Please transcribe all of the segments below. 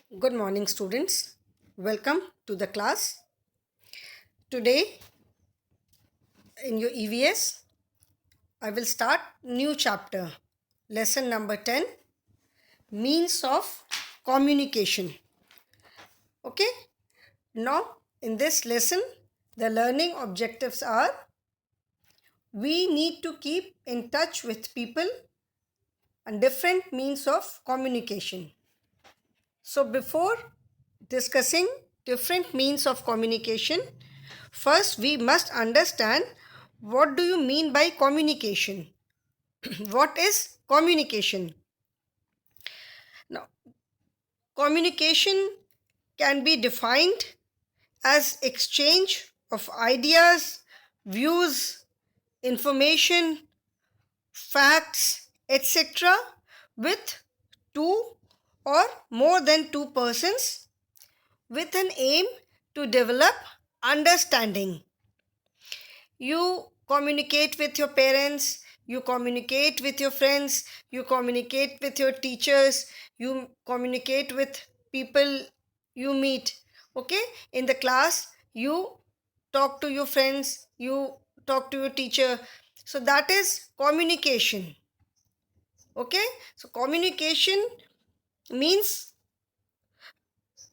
Good morning, students. Welcome to the class. Today, in your EVS, I will start new chapter, lesson number 10, means of communication. Okay? Now, in this lesson, the learning objectives are we need to keep in touch with people and different means of communication. So, before discussing different means of communication, first we must understand what do you mean by communication? What is communication? Now, communication can be defined as exchange of ideas, views, information, facts, etc. with two or more than two persons with an aim to develop understanding. You communicate with your parents, you communicate with your friends, you communicate with your teachers, you communicate with people you meet. Okay, in the class, you talk to your friends, you talk to your teacher. So, that is communication. Okay, so communication means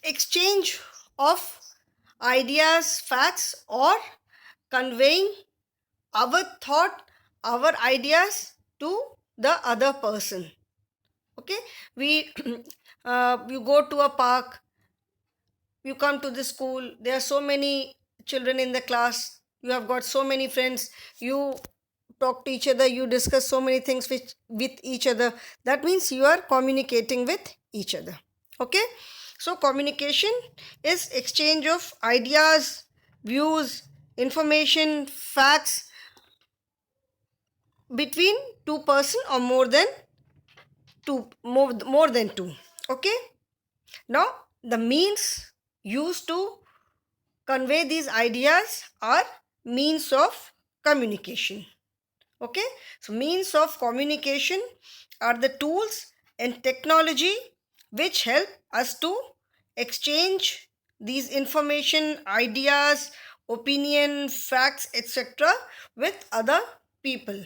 exchange of ideas, facts, or conveying our thought, our ideas to the other person. Okay, we you go to a park, you come to the school, there are so many children in the class, you have got so many friends, you talk to each other, you discuss so many things with each other. That means you are communicating with each other. Okay, so communication is exchange of ideas, views, information, facts between two person or more than two. Okay, now the means used to convey these ideas are means of communication. Okay, so means of communication are the tools and technology which help us to exchange these information, ideas, opinion, facts, etc. with other people.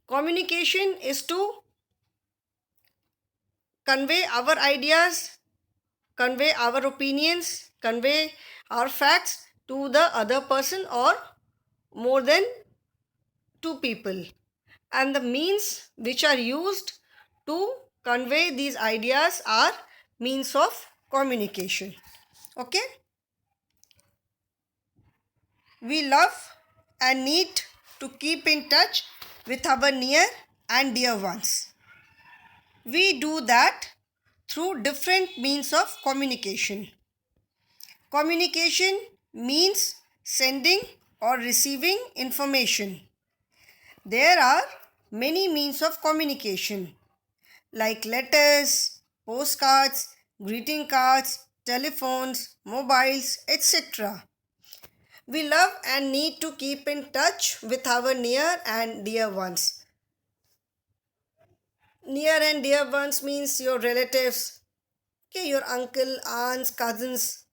Communication is to convey our ideas, convey our opinions, convey our facts to the other person or more than two people. And the means which are used to convey these ideas are means of communication. Okay? We love and need to keep in touch with our near and dear ones. We do that through different means of communication. Communication means sending or receiving information. There are many means of communication like letters, postcards, greeting cards, telephones, mobiles, etc. We love and need to keep in touch with our near and dear ones. Near and dear ones means your relatives, okay, your uncle, aunts, cousins.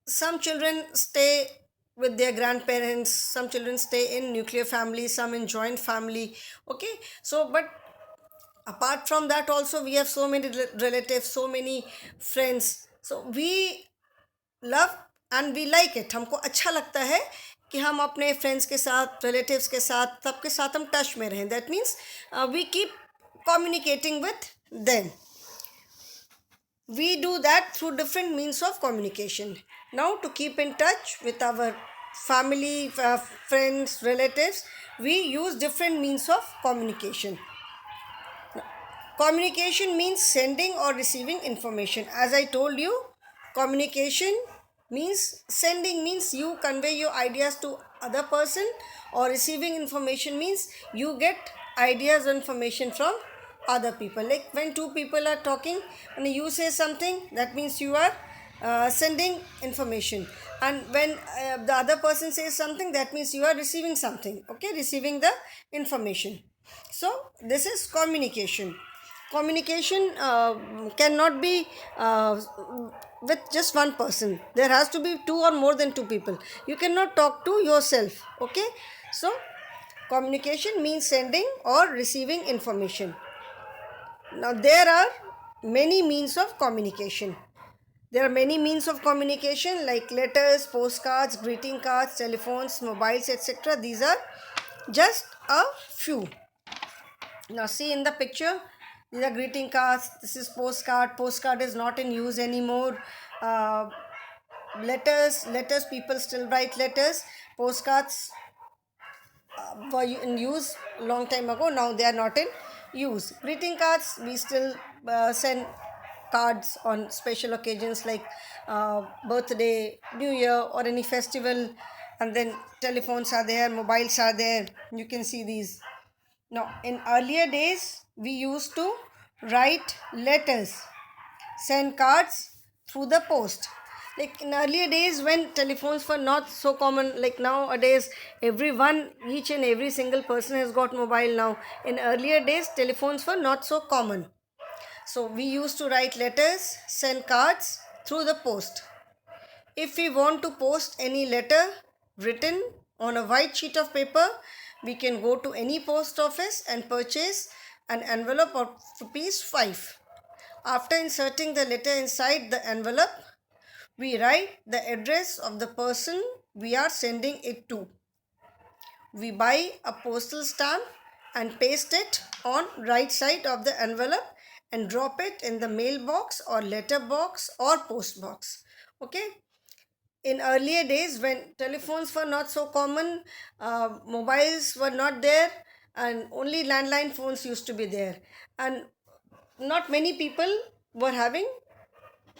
Some children stay with their grandparents, some children stay in nuclear family, some in joint family. Okay, so but apart from that also we have so many relatives, so many friends. So we love and we like it. हमको अच्छा लगता है कि हम अपने friends के साथ, relatives के साथ, सबके साथ हम टच में रहें. That means we keep communicating with them. We do that through different means of communication. Now, to keep in touch with our family, friends, relatives, we use different means of communication. Communication means sending or receiving information. As I told you, communication means sending means you convey your ideas to other person, or receiving information means you get ideas or information from other people. Like when two people are talking and you say something, that means you are sending information, and when the other person says something, that means you are receiving something. Okay, receiving the information. So this is communication. communication cannot be with just one person. There has to be two or more than two people. You cannot talk to yourself. Okay, so communication means sending or receiving information. Now there are many means of communication. There are many means of communication like letters, postcards, greeting cards, telephones, mobiles, etc. These are just a few. Now see in the picture, these are greeting cards. This is postcard. Postcard is not in use anymore. Uh, letters, people still write letters. Postcards were in use long time ago. Now they are not in use. Greeting cards, we still send cards on special occasions like birthday, New Year, or any festival. And then telephones are there, mobiles are there. You can see these. Now, in earlier days, we used to write letters, send cards through the post. Like in earlier days when telephones were not so common, like nowadays, everyone, each and every single person has got mobile now. In earlier days, telephones were not so common. So we used to write letters, send cards through the post. If we want to post any letter written on a white sheet of paper, we can go to any post office and purchase an envelope of ₹5. After inserting the letter inside the envelope, we write the address of the person we are sending it to. We buy a postal stamp and paste it on right side of the envelope and drop it in the mailbox or letter box or post box. Okay. In earlier days when telephones were not so common, mobiles were not there, and only landline phones used to be there, and not many people were having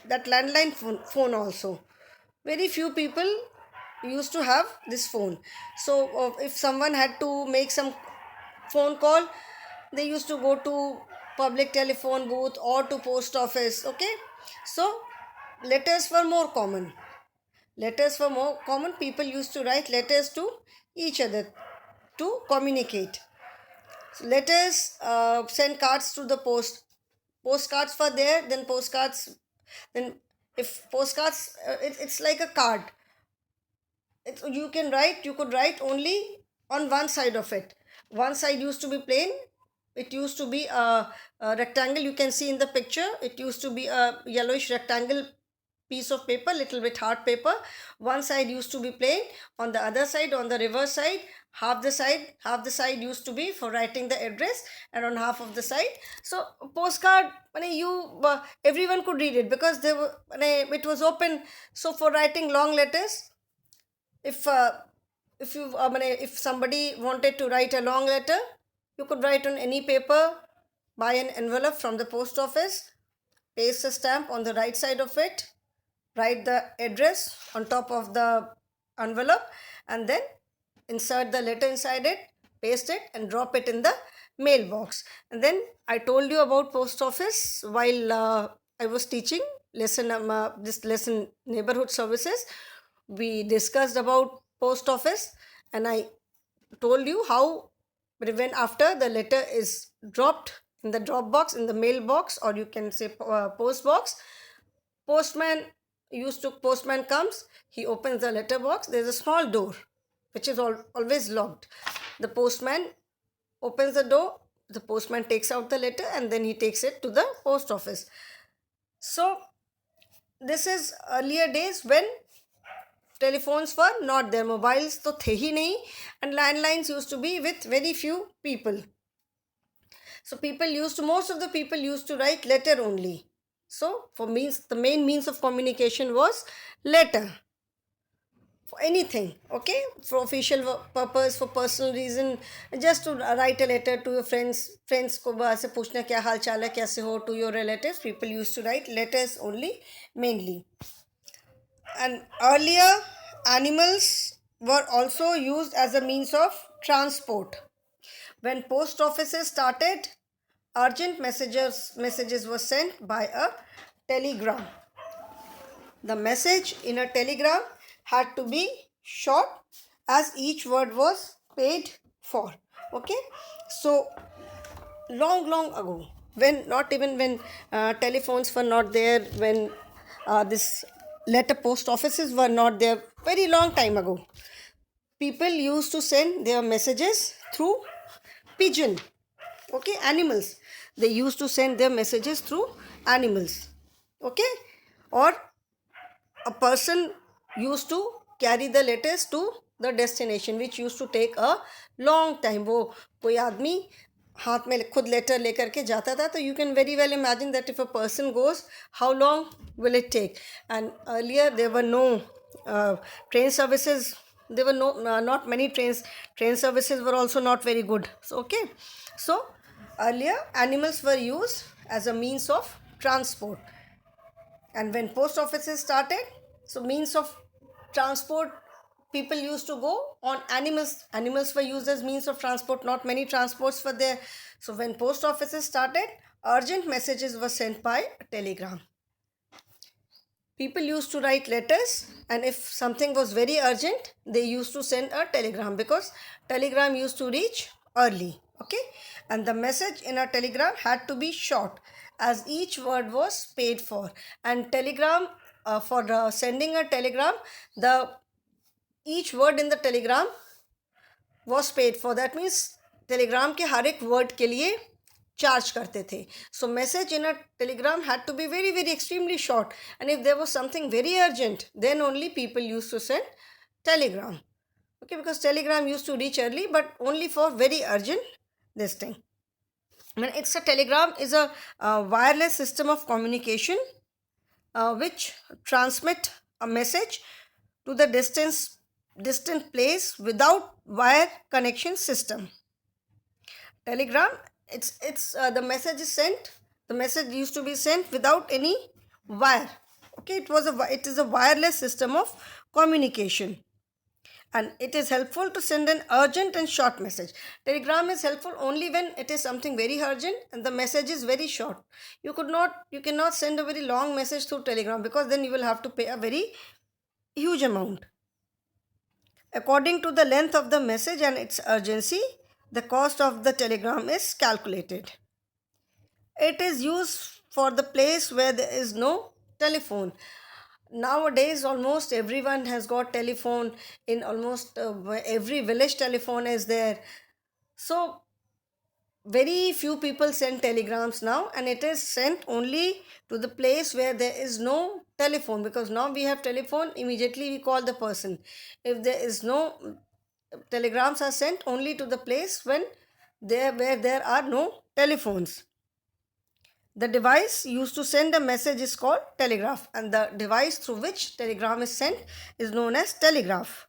that landline phone also. Very few people used to have this phone. So if someone had to make some phone call, they used to go to public telephone booth or to post office. Okay, so letters were more common. Letters were more common. People used to write letters to each other to communicate. So letters, send cards to the post. Postcards were there, then postcards. Then if postcards, it's like a card. You can write. You could write only on one side of it. One side used to be plain. It used to be a rectangle. You can see in the picture. It used to be a yellowish rectangle piece of paper, little bit hard paper. One side used to be plain. On the other side, on the reverse side, half the side used to be for writing the address, and on half of the side. So postcard, everyone could read it because it was open. So for writing long letters, if somebody wanted to write a long letter, you could write on any paper, buy an envelope from the post office, paste a stamp on the right side of it, write the address on top of the envelope, and then insert the letter inside it, paste it, and drop it in the mailbox. And then I told you about post office while I was teaching this lesson, neighborhood services. We discussed about post office, and I told you how when after the letter is dropped in the drop box, in the mailbox, or you can say post box, postman comes, he opens the letter box. There's a small door which is always locked. The postman opens the door, the postman takes out the letter, and then he takes it to the post office. So this is earlier days when telephones were not there, mobiles to the hi nahi, and landlines used to be with very few people. So most of the people used to write letter only. So the main means of communication was letter. For anything, okay, for official purpose, for personal reason, just to write a letter to your friends को ऐसे पूछना क्या हाल चाल है, कैसे हो, to your relatives, people used to write letters only mainly. And earlier, animals were also used as a means of transport. When post offices started, urgent messages were sent by a telegram. The message in a telegram had to be short, as each word was paid for. Okay, so long ago, when, not even when telephones were not there, when this letter post offices were not there, very long time ago, people used to send their messages through pigeon. Okay, animals, they used to send their messages through animals. Okay, or a person used to carry the letters to the destination, which used to take a long time. वो कोई आदमी हाथ में खुद letter लेकर के जाता था, तो you can very well imagine that if a person goes, how long will it take? And earlier there were no train services, there were no not many train services were also not very good. So okay, so earlier animals were used as a means of transport. And when post offices started, so means of transport, people used to go on animals were used as means of transport, not many transports were there. So when post offices started, urgent messages were sent by telegram. People used to write letters, and if something was very urgent, they used to send a telegram, because telegram used to reach early. Okay, and the message in a telegram had to be short, as each word was paid for. And telegram, for sending a telegram, the each word in the telegram was paid for. That means telegram के हर एक word के लिए charge करते थे. So message in a telegram had to be very very extremely short, and if there was something very urgent, then only people used to send telegram. Okay, because telegram used to reach early, but only for very urgent this thing. When it's a telegram is a wireless system of communication which transmit a message to the distant place without wire connection system. Telegram, it's the message is sent, the message used to be sent without any wire. Okay, it is a wireless system of communication, and it is helpful to send an urgent and short message. Telegram is helpful only when it is something very urgent and the message is very short. You cannot send a very long message through telegram, because then you will have to pay a very huge amount. According to the length of the message and its urgency, the cost of the telegram is calculated. It is used for the place where there is no telephone. Nowadays almost everyone has got telephone. In almost every village telephone is there. So very few people send telegrams now, and it is sent only to the place where there is no telephone, because now we have telephone, immediately we call the person. If there is no, telegrams are sent only to the place where there are no telephones. The device used to send a message is called telegraph, and the device through which telegram is sent is known as telegraph.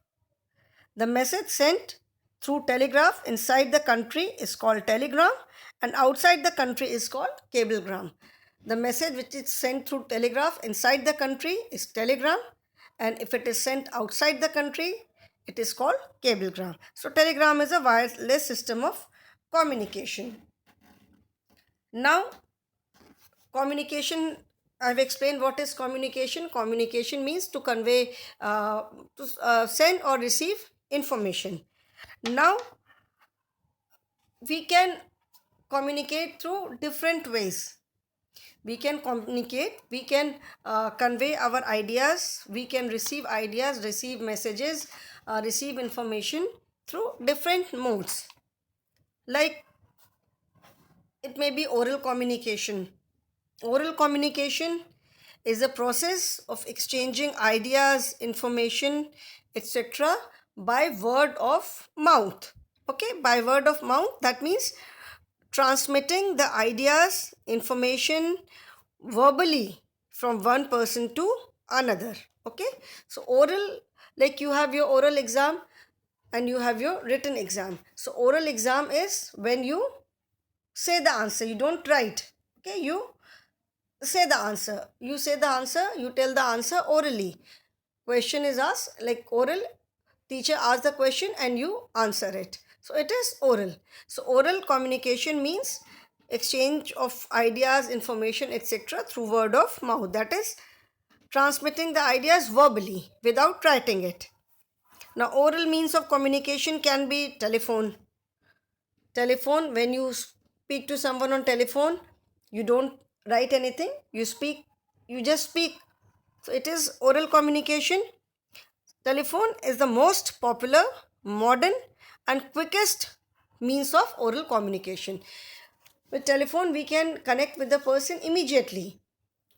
The message sent through telegraph inside the country is called telegram, and outside the country is called cablegram. The message which is sent through telegraph inside the country is telegram, and if it is sent outside the country, it is called cablegram. So telegram is a wireless system of communication. Now, communication, I've explained what is communication. Communication means to convey, to send or receive information. Now, we can communicate through different ways. We can communicate, we can convey our ideas, we can receive ideas, receive messages, receive information through different modes. Like, it may be oral communication. Oral communication is a process of exchanging ideas, information, etc. by word of mouth. Okay, by word of mouth, that means transmitting the ideas, information verbally from one person to another. Okay, so oral, like you have your oral exam and you have your written exam. So oral exam is when you say the answer, you don't write. Okay, you say the answer, you tell the answer orally. Question is asked, like oral, teacher asks the question and you answer it. So it is oral. So oral communication means exchange of ideas, information, etc. through word of mouth. That is transmitting the ideas verbally without writing it. Now, oral means of communication can be telephone. Telephone, when you speak to someone on telephone, You don't write anything, you speak, you just speak. So it is oral communication. Telephone is the most popular, modern, and quickest means of oral communication. With telephone, we can connect with the person immediately,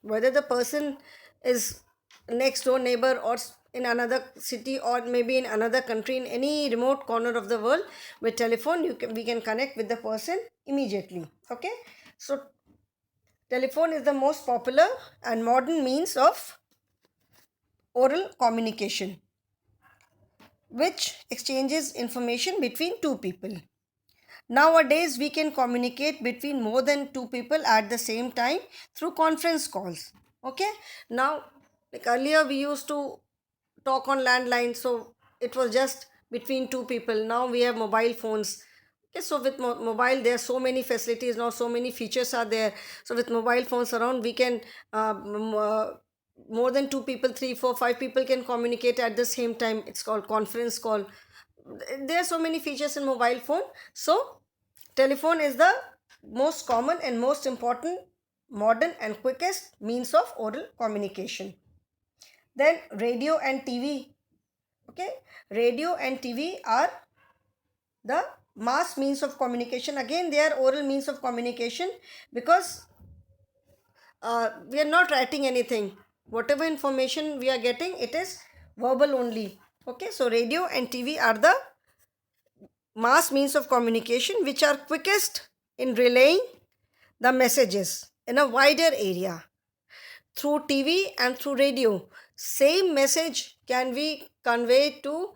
whether the person is next door neighbor or in another city or maybe in another country, in any remote corner of the world. With telephone, we can connect with the person immediately. Okay, so telephone is the most popular and modern means of oral communication, which exchanges information between two people. Nowadays, we can communicate between more than two people at the same time through conference calls. Okay, now, like earlier, we used to talk on landline, so it was just between two people. Now we have mobile phones. Okay, so with mobile, there are so many facilities now, so many features are there. So with mobile phones around, we can more than two people, three, four, five people can communicate at the same time. It's called conference call. There are so many features in mobile phone. So telephone is the most common and most important, modern and quickest means of oral communication. Then radio and TV. Okay, radio and TV are the mass means of communication. Again, they are oral means of communication because we are not writing anything. Whatever information we are getting, it is verbal only. Okay, so radio and TV are the mass means of communication which are quickest in relaying the messages in a wider area. Through TV and through radio, same message can be conveyed to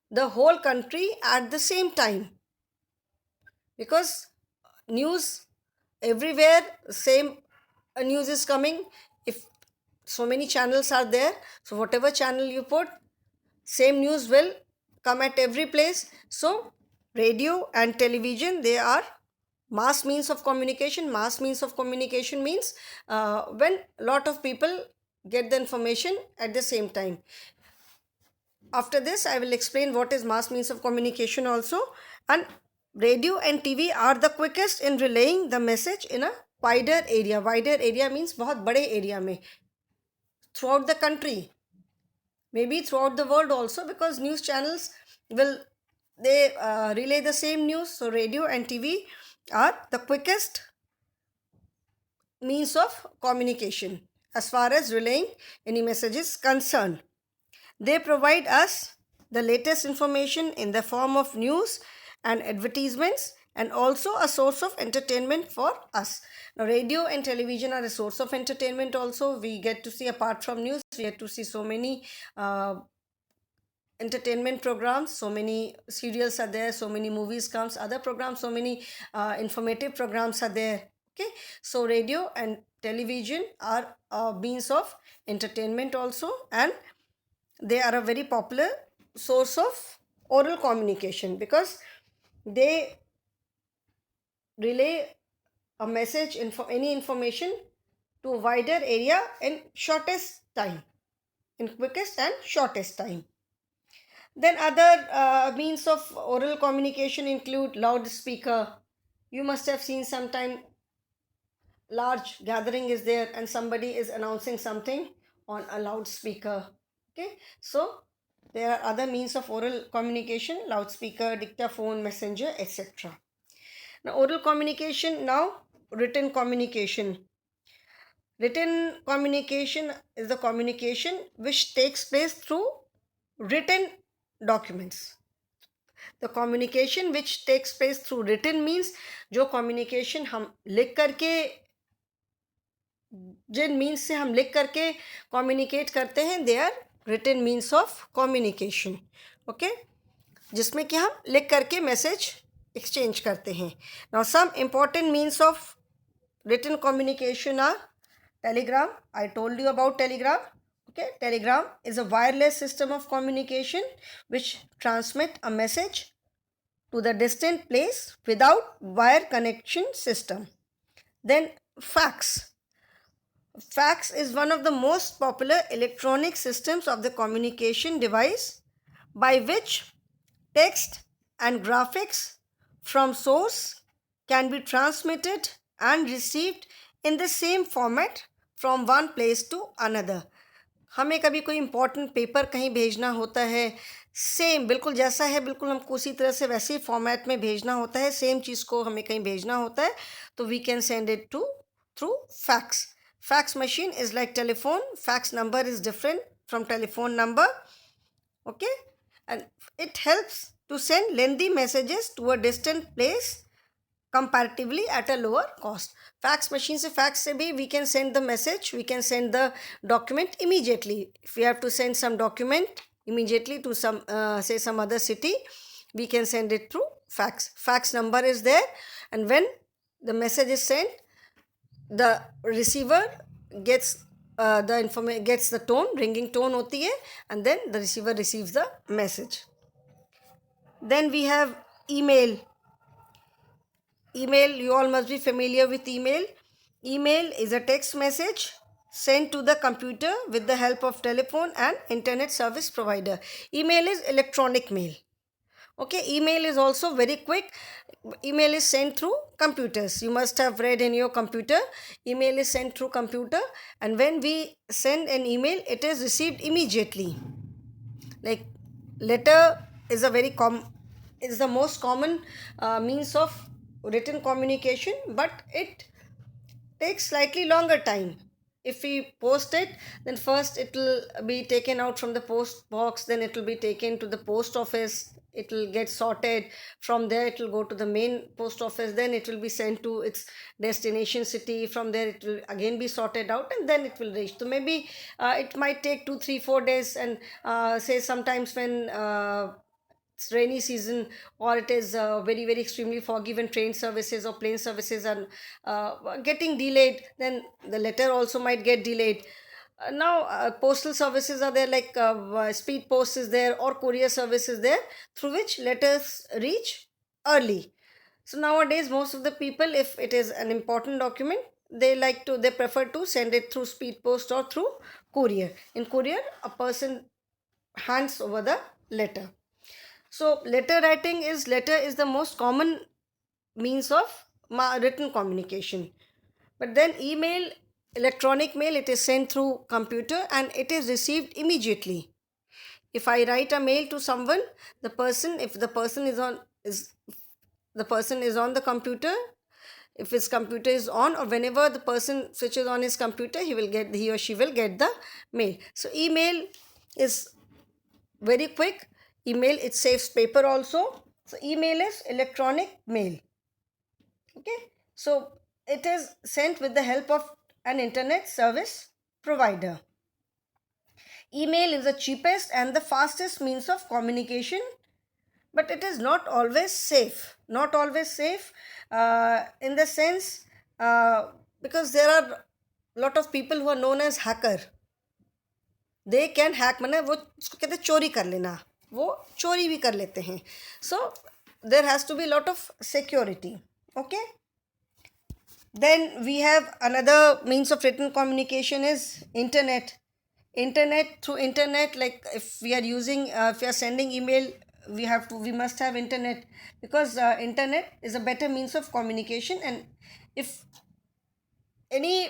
the whole country at the same time, because news everywhere, same news is coming. If so many channels are there, so whatever channel you put, same news will come at every place. So radio and television, they are mass means of communication. Mass means of communication means when a lot of people get the information at the same time. After this, I will explain what is mass means of communication also. And radio and TV are the quickest in relaying the message in a wider area. Wider area means बहुत बड़े area में, throughout the country, maybe throughout the world also, because news channels will, they relay the same news. So radio and TV are the quickest means of communication as far as relaying any message is concerned. They provide us the latest information in the form of news and advertisements, and also a source of entertainment for us. Now, radio and television are a source of entertainment also. We get to see, apart from news, we get to see so many entertainment programs, so many serials are there, so many movies comes, other programs, so many informative programs are there. Okay, so radio and television are means of entertainment also, and they are a very popular source of oral communication because they relay a message, any information to a wider area in shortest time, in quickest and shortest time. Then other means of oral communication include loudspeaker. You must have seen sometime large gathering is there and somebody is announcing something on a loudspeaker. Okay, so there are other means of oral communication: loudspeaker, dictaphone, messenger, etc. Now, oral communication. Now, written communication. Written communication is the communication which takes place through written documents. The communication which takes place through written means जो communication हम लिख करके, जिन means से हम लिख करके communicate करते हैं, they are written means of communication. Okay, जिसमें कि हम लिख करके message exchange करते हैं. Now, some important means of written communication are telegram. I told you about telegram. Okay, telegram is a wireless system of communication which transmit a message to the distant place without wire connection system. Then fax. Fax is one of the most popular electronic systems of the communication device by which text and graphics from source can be transmitted and received in the same format from one place to another. हमें कभी कोई important paper कहीं भेजना होता है, same बिल्कुल जैसा है बिल्कुल हमको उसी तरह से वैसे ही फॉर्मेट में भेजना होता है, सेम चीज़ को हमें कहीं भेजना होता है, तो we can send it to through fax. Fax machine is like telephone. Fax number is different from telephone number. Okay, and it helps to send lengthy messages to a distant place comparatively at a lower cost. Fax machine से fax से भी we can send the message, we can send the document immediately. If we have to send some document immediately to some say some other city, we can send it through fax. Fax number is there, and when the message is sent, the receiver gets the information, gets the tone, ringing tone होती है, and then the receiver receives the message. Then we have email. Email, you all must be familiar with email. Email is a text message sent to the computer with the help of telephone and internet service provider. Email is electronic mail. Okay, email is also very quick. Email is sent through computers. You must have read in your computer. Email is sent through computer, and when we send an email, it is received immediately. Like letter is a very is the most common means of written communication, but it takes slightly longer time. If we post it, then first it will be taken out from the post box, then it will be taken to the post office, it will get sorted, from there it will go to the main post office, then it will be sent to its destination city, from there it will again be sorted out, and then it will reach. So maybe it might take 2 3 4 days, and say sometimes when it's rainy season, or it is very very extremely foggy, when train services or plane services are getting delayed, then the letter also might get delayed. Now postal services are there, like speed post is there, or courier service is there, through which letters reach early. So nowadays most of the people, if it is an important document, they prefer to send it through speed post or through courier. In courier, a person hands over the letter. So letter is the most common means of written communication. But then email, electronic mail, it is sent through computer and it is received immediately. If I write a mail to someone, the person is on the computer, if his computer is on, or whenever the person switches on his computer, he or she will get the mail. So email is very quick. Email, it saves paper also. So email is electronic mail. Okay, so it is sent with the help of an internet service provider. Email is the cheapest and the fastest means of communication, but it is not always safe. Not always safe in the sense, because there are lot of people who are known as hacker. They can hack, माने वो उसको कहते हैं चोरी कर लेना, वो चोरी भी कर लेते हैं. So there has to be a lot of security. Okay, then we have another means of written communication is internet. Through internet, like if we are using if we are sending email, we must have internet, because internet is a better means of communication. And if any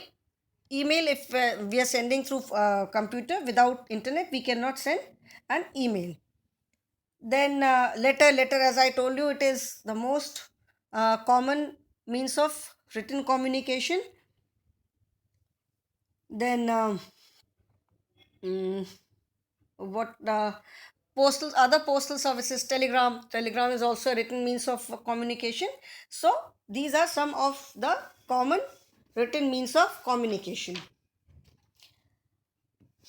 email, if we are sending through computer, without internet we cannot send an email. Then letter, as I told you, it is the most common means of written communication. Then what other postal services, telegram is also a written means of communication. So these are some of the common written means of communication.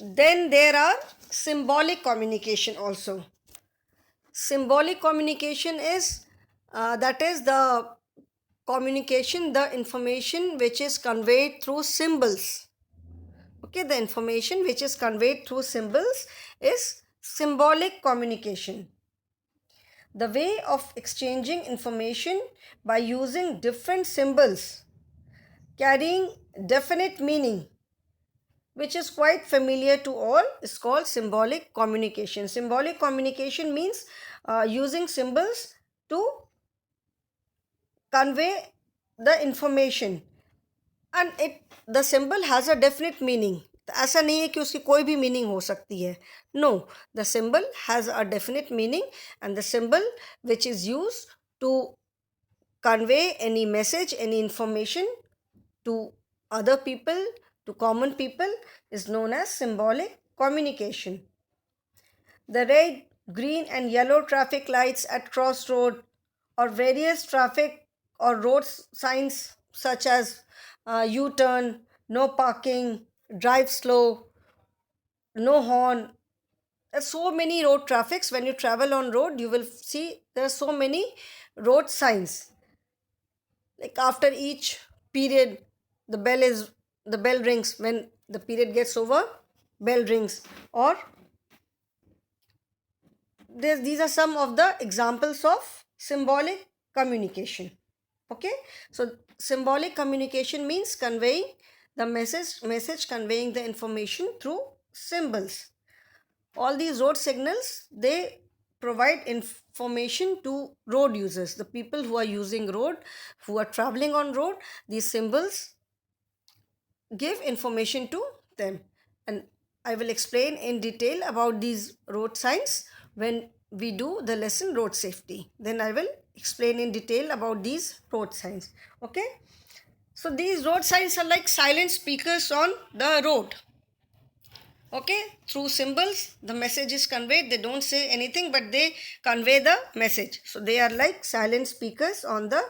Then there are symbolic communication also. Symbolic communication is that is the communication, the information which is conveyed through symbols. Okay, the information which is conveyed through symbols is symbolic communication. The way of exchanging information by using different symbols carrying definite meaning, which is quite familiar to all, is called symbolic communication. Symbolic communication means using symbols to convey the information. and it the symbol has a definite meaning. ऐसा नहीं है कि उसकी कोई भी meaning हो सकती है. No, the symbol has a definite meaning, and the symbol which is used to convey any message, any information to other people, to common people, is known as symbolic communication. The red, green, and yellow traffic lights at crossroad, or various traffic or road signs such as U-turn, no parking, drive slow, no horn. There's so many road traffics. When you travel on road, you will see there are so many road signs. Like after each period, the bell rings. When the period gets over, bell rings. Or these are some of the examples of symbolic communication. Okay, so symbolic communication means conveying the message conveying the information through symbols. All these road signals, they provide information to road users, the people who are using road, who are traveling on road. These symbols give information to them, and I will explain in detail about these road signs when we do the lesson road safety. Then I will explain in detail about these road signs. Okay, so these road signs are like silent speakers on the road. Okay, through symbols the message is conveyed. They don't say anything, but they convey the message. So they are like silent speakers on the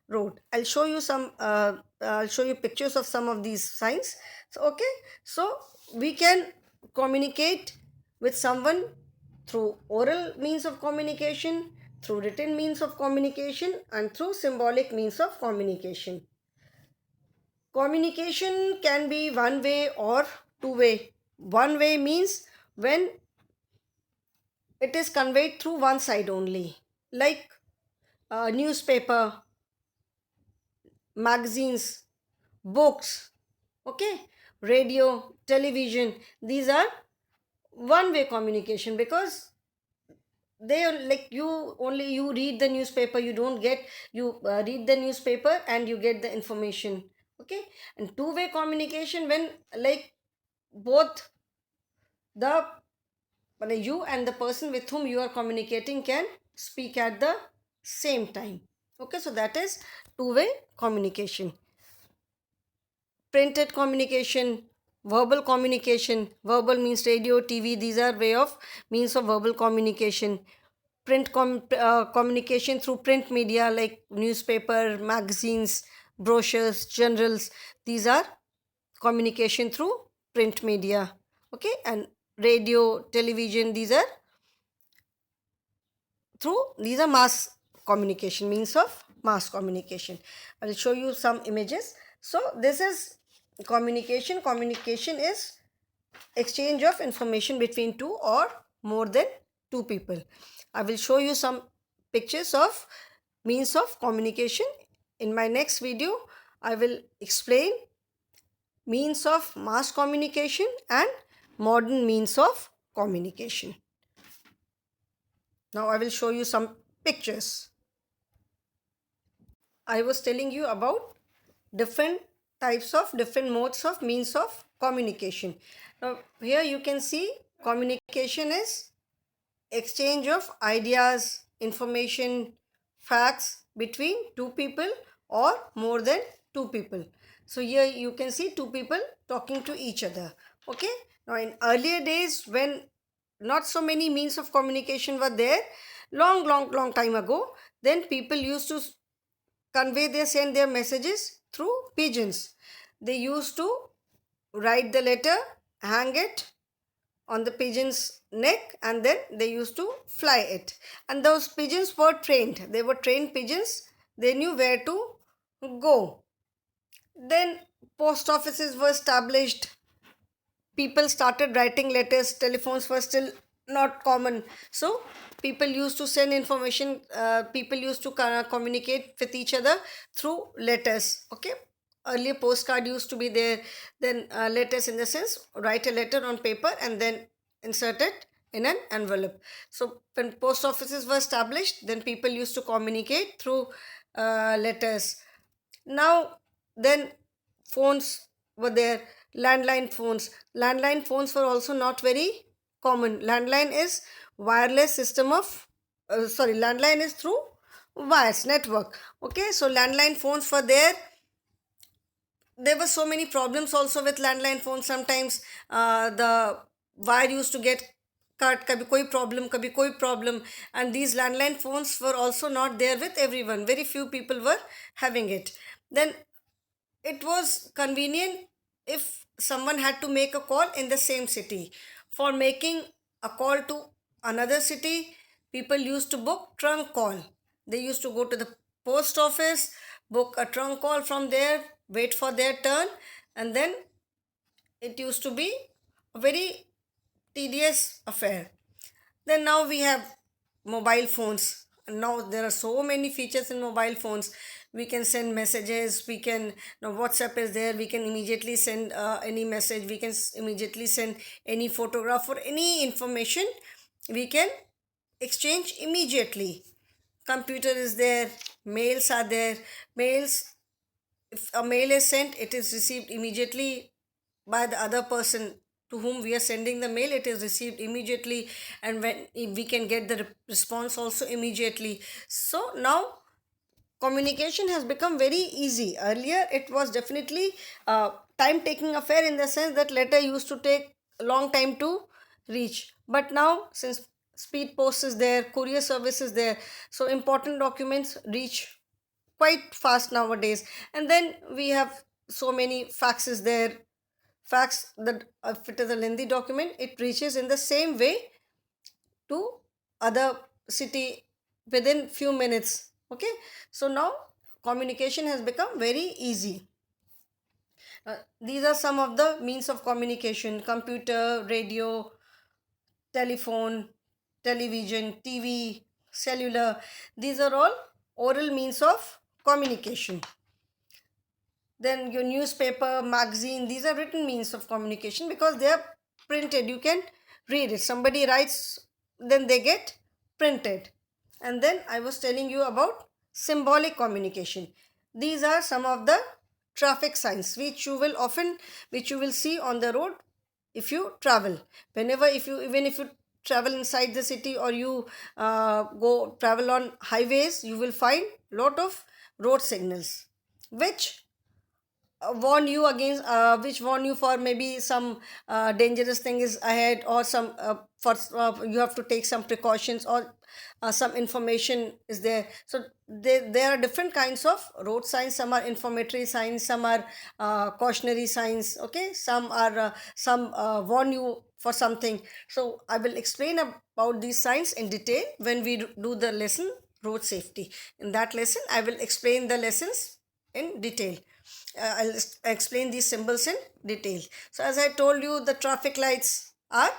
road. I'll show you I'll show you pictures of some of these signs. So okay, so we can communicate with someone through oral means of communication, through written means of communication, and through symbolic means of communication. Communication can be one way or two way. One way means when it is conveyed through one side only, like newspaper, magazines, books, okay, radio, television. These are one way communication, because they are like you read the newspaper, you don't get you read the newspaper and you get the information. Okay, and two-way communication, when like both the you and the person with whom you are communicating can speak at the same time. Okay, so that is two-way communication. Printed communication, verbal communication. Verbal means radio, TV. These are way of means of verbal communication. Communication through print media like newspaper, magazines, brochures, journals. These are communication through print media. Okay, and radio, television, these are mass communication, means of mass communication. I'll show you some images. So this is communication. Communication is exchange of information between two or more than two people. I will show you some pictures of means of communication. In my next video, I will explain means of mass communication and modern means of communication. Now I will show you some pictures. I was telling you about different modes of means of communication. Now here you can see communication is exchange of ideas, information, facts between two people or more than two people. So here you can see two people talking to each other. Okay, now in earlier days, when not so many means of communication were there, long time ago, then people used to send their messages through pigeons. They used to write the letter, hang it on the pigeon's neck, and then they used to fly it. And those pigeons were trained. They were trained pigeons. They knew where to go. Then post offices were established. People started writing letters. Telephones were still not common. So people used to send information. People used to communicate with each other through letters. Okay. Earlier postcard used to be there. Then letters, in the sense, write a letter on paper and then insert it in an envelope. So when post offices were established, then people used to communicate through letters. Now then phones were there, landline phones. Landline phones were also not very common. Landline is wireless system of, landline is through wires network. Okay, so landline phones were there. There were so many problems also with landline phones. Sometimes the wire used to get cut, kabhi koi problem. And these landline phones were also not there with everyone. Very few people were having it. Then it was convenient if someone had to make a call in the same city. For making a call to another city, people used to book trunk call. They used to go to the post office, book a trunk call from there, wait for their turn, and then it used to be a very tedious affair. Then now we have mobile phones. And now there are so many features in mobile phones. We can send messages. We can, now WhatsApp is there. We can immediately send any message. We can immediately send any photograph or any information. We can exchange immediately. Computer is there. Mails are there. Mails, if a mail is sent, it is received immediately by the other person to whom we are sending the mail. It is received immediately, and when we can get the response also immediately. So now communication has become very easy. Earlier it was definitely a time taking affair, in the sense that letter used to take a long time to reach. But now, since speed post is there, courier service is there, so important documents reach quite fast nowadays. And then we have so many faxes there. Fax, that if it is a lengthy document, it reaches in the same way to other city within few minutes. Okay, so now communication has become very easy. These are some of the means of communication: computer, radio, telephone, television, TV, cellular. These are all oral means of communication. Then your newspaper, magazine, these are written means of communication, because they are printed. You can read it. Somebody writes, then they get printed. And then I was telling you about symbolic communication. These are some of the traffic signs which you will see on the road if you travel. Whenever, if you, even if you travel inside the city, or you go travel on highways, you will find lot of road signals which warn you against, which warn you for maybe some dangerous thing is ahead, or some for you have to take some precautions, or some information is there. So there are different kinds of road signs. Some are informatory signs, some are cautionary signs. Okay, some warn you for something. So I will explain about these signs in detail when we do the lesson road safety. In that lesson I will explain the lessons in detail. I'll explain these symbols in detail. So as I told you, the traffic lights are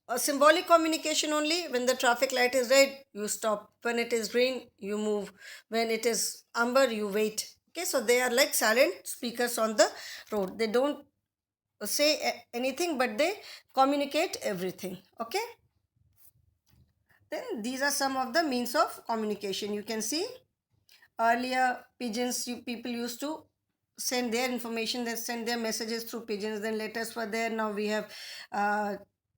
a symbolic communication only. When the traffic light is red, you stop. When it is green, you move. When it is amber, you wait. Okay, so they are like silent speakers on the road. They don't say anything, but they communicate everything. Okay, then these are some of the means of communication. You can see earlier pigeons, people used to send their information, they send their messages through pigeons. Then letters were there. Now we have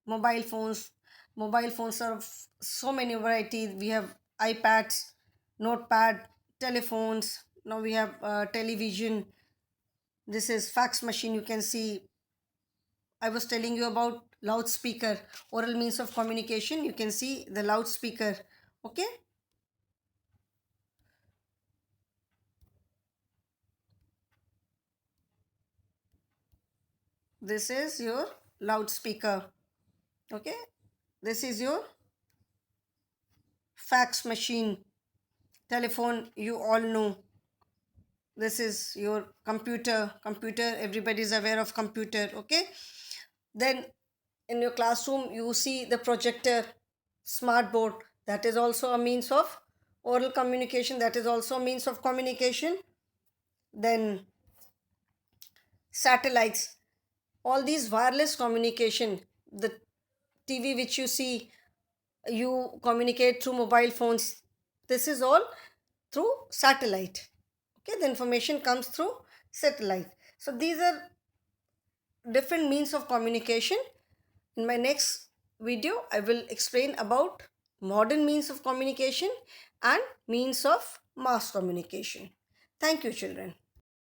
mobile phones. Mobile phones are of so many varieties. We have iPads, notepad, telephones. Now we have television. This is fax machine. You can see, I was telling you about loudspeaker, oral means of communication. You can see the loudspeaker. Okay, this is your loudspeaker. Okay, this is your fax machine. Telephone, you all know. This is your computer, everybody is aware of computer. Okay, then in your classroom you see the projector, smart board. That is also a means of oral communication. That is also a means of communication. Then satellites, all these wireless communication. The TV which you see, you communicate through mobile phones. This is all through satellite. Okay, the information comes through satellite. So these are different means of communication. In my next video, I will explain about modern means of communication and means of mass communication. Thank you, children.